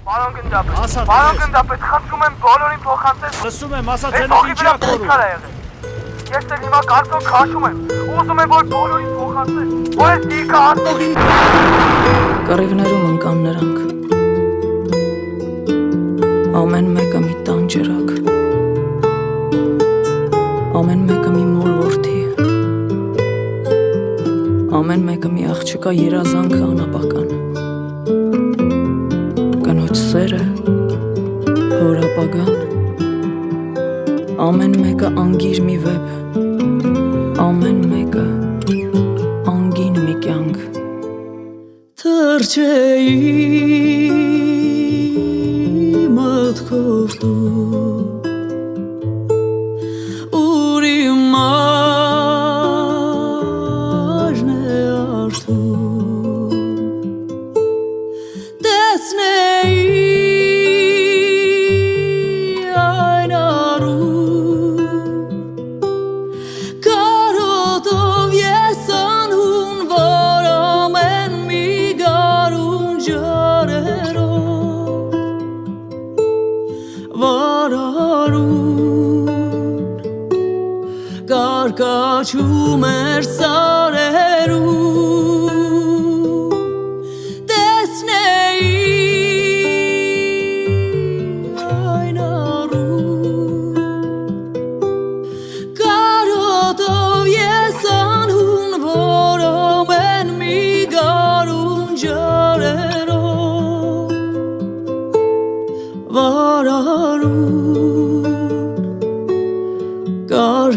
Պարոն գնդապետ, խնդրում եմ բոլորին փոխանցել։ Լսում եմ, ասա ձենով ինչի ա կորում։ Ես էլ հիմա կարծոք քաշում եմ, ուզում եմ որ բոլորին փոխանցել, որ այս դիրքը հաստողի։ Կռիվներում ընկան նրանք, ամեն մեկը մի տանջերակ, ամեն մեկը մի մոր որդի, ամեն մեկը մի աղջկա երազանքը անապական, կնոջ սերը, հոր ապագան, ամեն մեկը անգիր մի վեպ, ամեն մեկը անգին մի կյանք։ Թրջեի մտքով դու, ուր իմ մաժն է արդում, տեսնեի Կաչում էր սարերում, տեսնեի այն առում, կարոտով ես անհուն, որ ամեն մի գարուն ջարերով վարարում,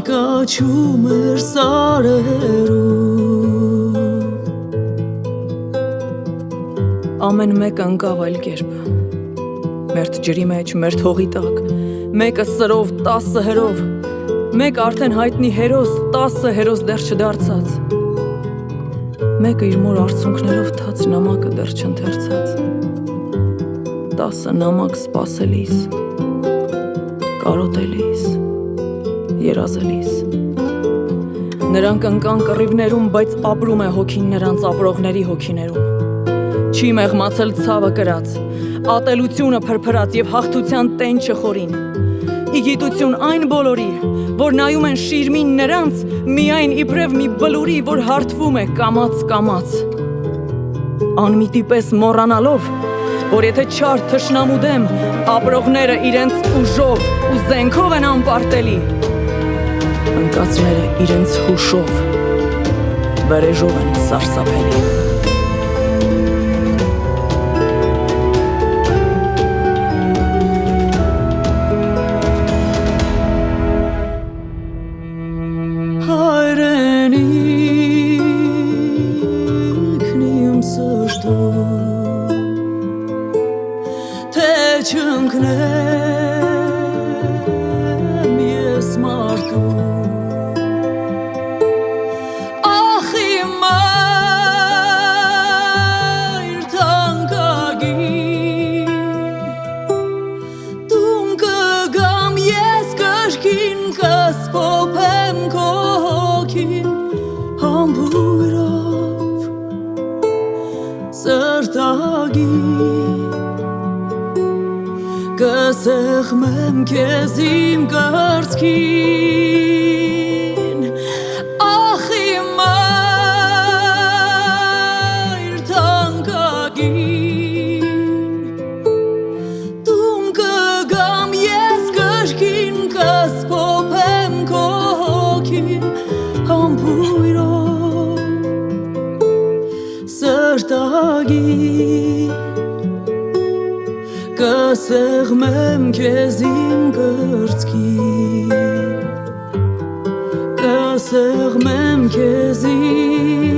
կաչում էր սարերում, ամեն մեկը ընկավ այլ կերպ, մերթ ջրի մեջ, մերթ հողի տակ, մեկը սրով, 10 հերով, մեկ արդեն հայտնի հերոս, 10 հերոս դեռ չդարձած, մեկը իր մոր արցունքներով թաց նամակը դեռ չընթերցած, 10 նամակ սպասելիս, կարոտելիս, երազելիս, նրանք ընկան կռիվներում, բայց ապրում է հոգին նրանց ապրողների հոգիներում, չի մեղմացել ցավը կրած, ատելությունը փրփրած եւ հաղթության տենչը խորին, իգիտություն այն բոլորի, որ նայում են շիրմին նրանց, միայն իբրև մի բլուրի, որ հարթվում է կամաց, անմիտի պես մոռանալով, որ եթե չար թշնամու դեմ, ապրողները իրենց ուժով ու զենքով են անպարտելի, ընկածները իրենց հուշով, վրեժով են սարսափելի։ Հայրենիքն իմ սրտում, թե չընկնեմ ես մարդում, կսեղմեմ քեզ իմ կրծքին, ախ իմ մայր թանկագին, տուն կգամ ես կրկին, կսփոփեմ քո հոգին համբույրով սրտագին, կսեղմեմ քեզ իմ կրծքին, կսեղմեմ քեզ իմ